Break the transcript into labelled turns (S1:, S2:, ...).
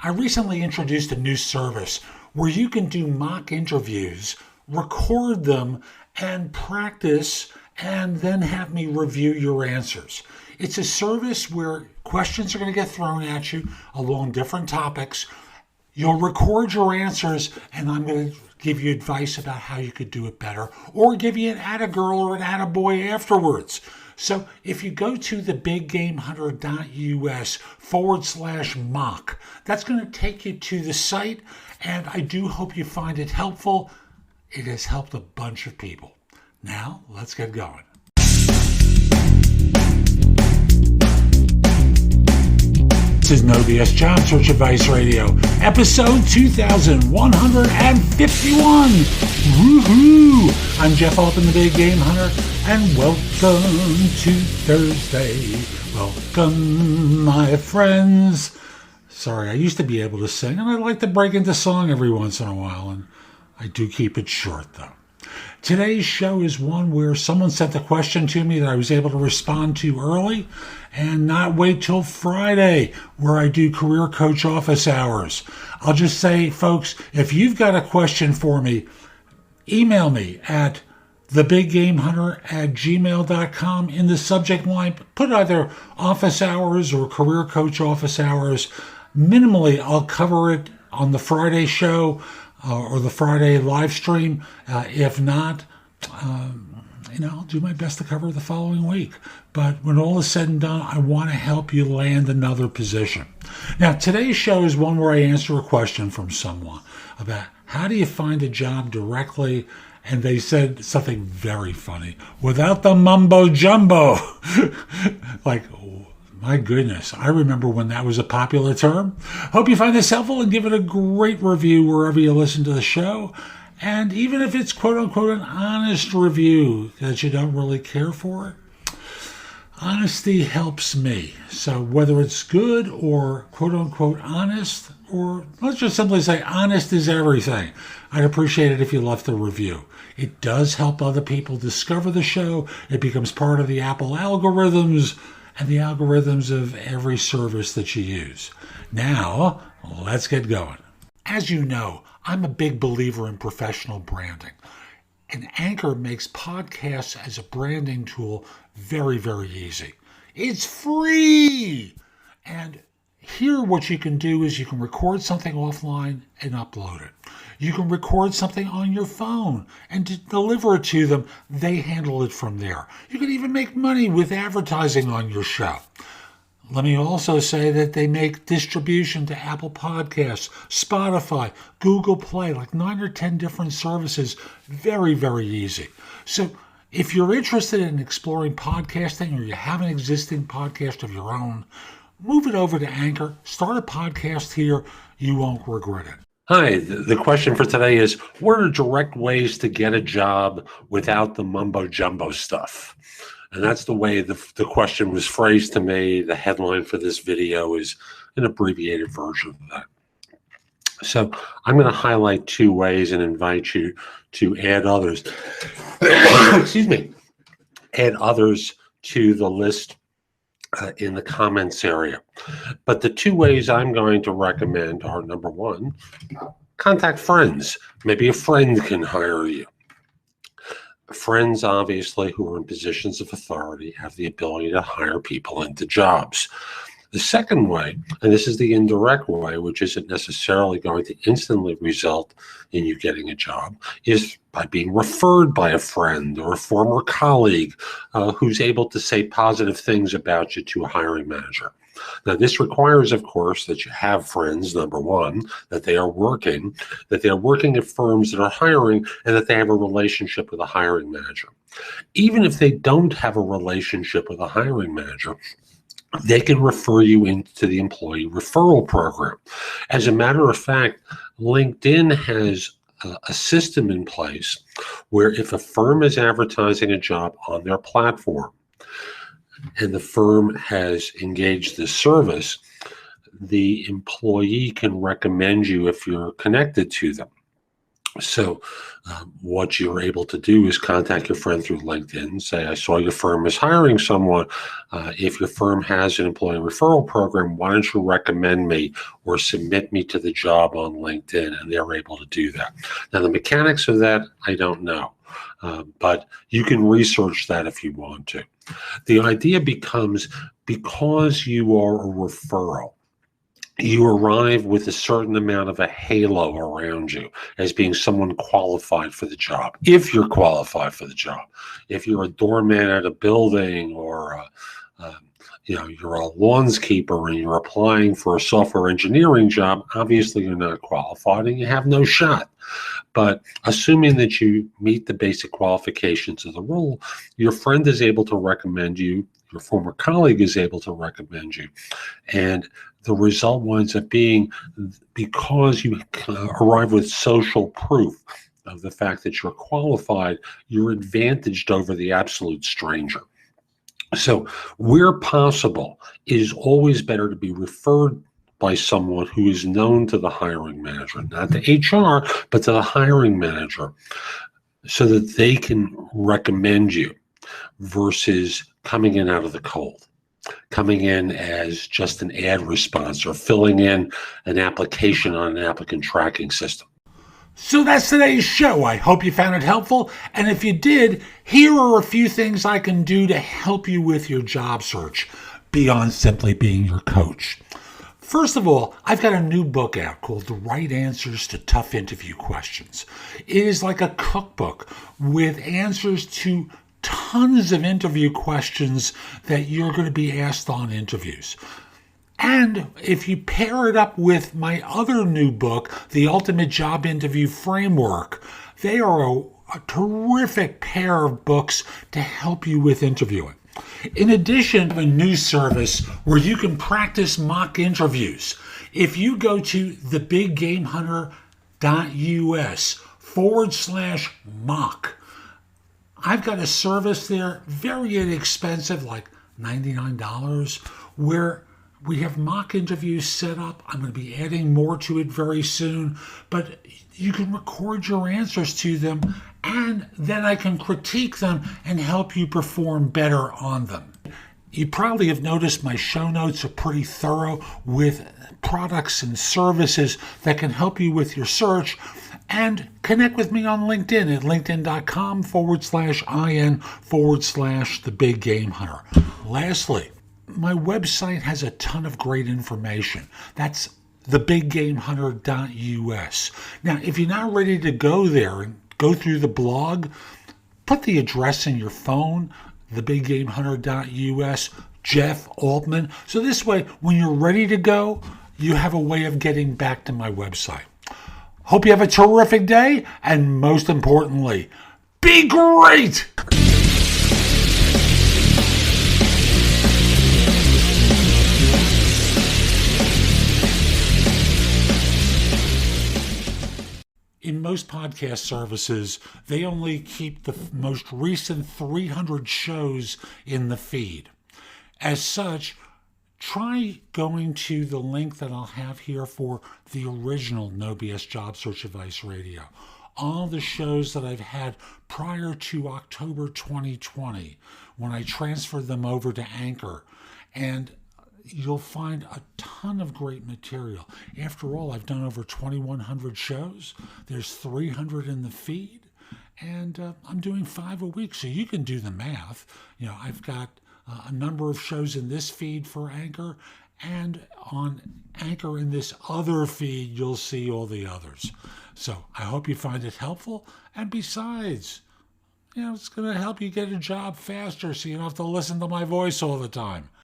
S1: I recently introduced a new service where you can do mock interviews, record them, and practice, and then have me review your answers. It's a service where questions are going to get thrown at you along different topics. You'll record your answers, and I'm going to give you advice about how you could do it better, or give you an atta-girl or an atta-boy afterwards. So if you go to thebiggamehunter.us/mock, that's going to take you to the site, and I do hope you find it helpful. It has helped a bunch of people. Now, let's get going. This is No BS Job Search Advice Radio, episode 2151. Woohoo! I'm Jeff Altman, the Big Game Hunter, and welcome to Thursday. Welcome, my friends. Sorry, I used to be able to sing, and I like to break into song every once in a while, and I do keep it short, though. Today's show is one where someone sent a question to me that I was able to respond to early and not wait till Friday, where I do career coach office hours. I'll just say, folks, if you've got a question for me, email me at thebiggamehunter@gmail.com. In the subject line, put either office hours or career coach office hours. Minimally, I'll cover it on the Friday show or the Friday live stream. If not, I'll do my best to cover the following week. But when all is said and done, I want to help you land another position. Now, today's show is one where I answer a question from someone about how do you find a job directly, and they said something very funny, without the mumbo jumbo. Like, my goodness, I remember when that was a popular term. Hope you find this helpful and give it a great review wherever you listen to the show. And even if it's quote-unquote an honest review that you don't really care for it, honesty helps me. So whether it's good or quote-unquote honest, or let's just simply say honest is everything, I'd appreciate it if you left a review. It does help other people discover the show. It becomes part of the Apple algorithms and the algorithms of every service that you use. Now, let's get going. As you know, I'm a big believer in professional branding. And Anchor makes podcasts as a branding tool very, very easy. It's free! And here what you can do is you can record something offline and upload it. You can record something on your phone and deliver it to them. They handle it from there. You can even make money with advertising on your show. Let me also say that they make distribution to Apple Podcasts, Spotify, Google Play, like 9 or 10 different services. Very, very easy. So if you're interested in exploring podcasting, or you have an existing podcast of your own, move it over to Anchor. Start a podcast here. You won't regret it. Hi, the question for today is, what are direct ways to get a job without the mumbo jumbo stuff? And that's the way the question was phrased to me. The headline for this video is an abbreviated version of that. So I'm going to highlight 2 ways and invite you to add others. Excuse me. Add others to the list in the comments area. But the 2 ways I'm going to recommend are, number 1, contact friends. Maybe a friend can hire you. Friends, obviously, who are in positions of authority, have the ability to hire people into jobs. The second way, and this is the indirect way, which isn't necessarily going to instantly result in you getting a job, is by being referred by a friend or a former colleague who's able to say positive things about you to a hiring manager. Now, this requires, of course, that you have friends, number 1, that they are working at firms that are hiring, and that they have a relationship with a hiring manager. Even if they don't have a relationship with a hiring manager, they can refer you into the employee referral program. As a matter of fact, LinkedIn has a system in place where if a firm is advertising a job on their platform and the firm has engaged this service, the employee can recommend you if you're connected to them.
S2: So, what you're able to do is contact your friend through LinkedIn and say, I saw your firm is hiring someone. If your firm has an employee referral program, why don't you recommend me or submit me to the job on LinkedIn? And they're able to do that. Now, the mechanics of that, I don't know. But you can research that if you want to. The idea becomes, because you are a referral, you arrive with a certain amount of a halo around you as being someone qualified for the job. If you're qualified for the job, if you're a doorman at a building, or you're a lawnskeeper and you're applying for a software engineering job, obviously you're not qualified and you have no shot. But assuming that you meet the basic qualifications of the role, your friend is able to recommend you, your former colleague is able to recommend you. And the result winds up being, because you arrive with social proof of the fact that you're qualified, you're advantaged over the absolute stranger. So where possible, it is always better to be referred by someone who is known to the hiring manager, not to HR, but to the hiring manager, so that they can recommend you, versus coming in out of the cold, coming in as just an ad response or filling in an application on an applicant tracking system.
S1: So that's today's show. I hope you found it helpful. And if you did, here are a few things I can do to help you with your job search beyond simply being your coach. First of all, I've got a new book out called The Right Answers to Tough Interview Questions. It is like a cookbook with answers to tons of interview questions that you're going to be asked on interviews. And if you pair it up with my other new book, The Ultimate Job Interview Framework, they are a terrific pair of books to help you with interviewing. In addition, I have a new service where you can practice mock interviews. If you go to thebiggamehunter.us/mock, I've got a service there, very inexpensive, like $99, where we have mock interviews set up. I'm going to be adding more to it very soon, but you can record your answers to them, and then I can critique them and help you perform better on them. You probably have noticed my show notes are pretty thorough with products and services that can help you with your search. And connect with me on LinkedIn at linkedin.com/in/thebiggamehunter. Lastly, my website has a ton of great information. That's thebiggamehunter.us. Now, if you're not ready to go there and go through the blog, put the address in your phone, thebiggamehunter.us, Jeff Altman. So this way, when you're ready to go, you have a way of getting back to my website. Hope you have a terrific day, and most importantly, be great! In most podcast services, they only keep the most recent 300 shows in the feed. As such, try going to the link that I'll have here for the original No BS Job Search Advice Radio. All the shows that I've had prior to October 2020, when I transferred them over to Anchor. And you'll find a ton of great material. After all, I've done over 2,100 shows. There's 300 in the feed, and I'm doing 5 a week, so you can do the math. I've got a number of shows in this feed for Anchor, and on Anchor in this other feed, you'll see all the others. So I hope you find it helpful, and besides, it's going to help you get a job faster so you don't have to listen to my voice all the time.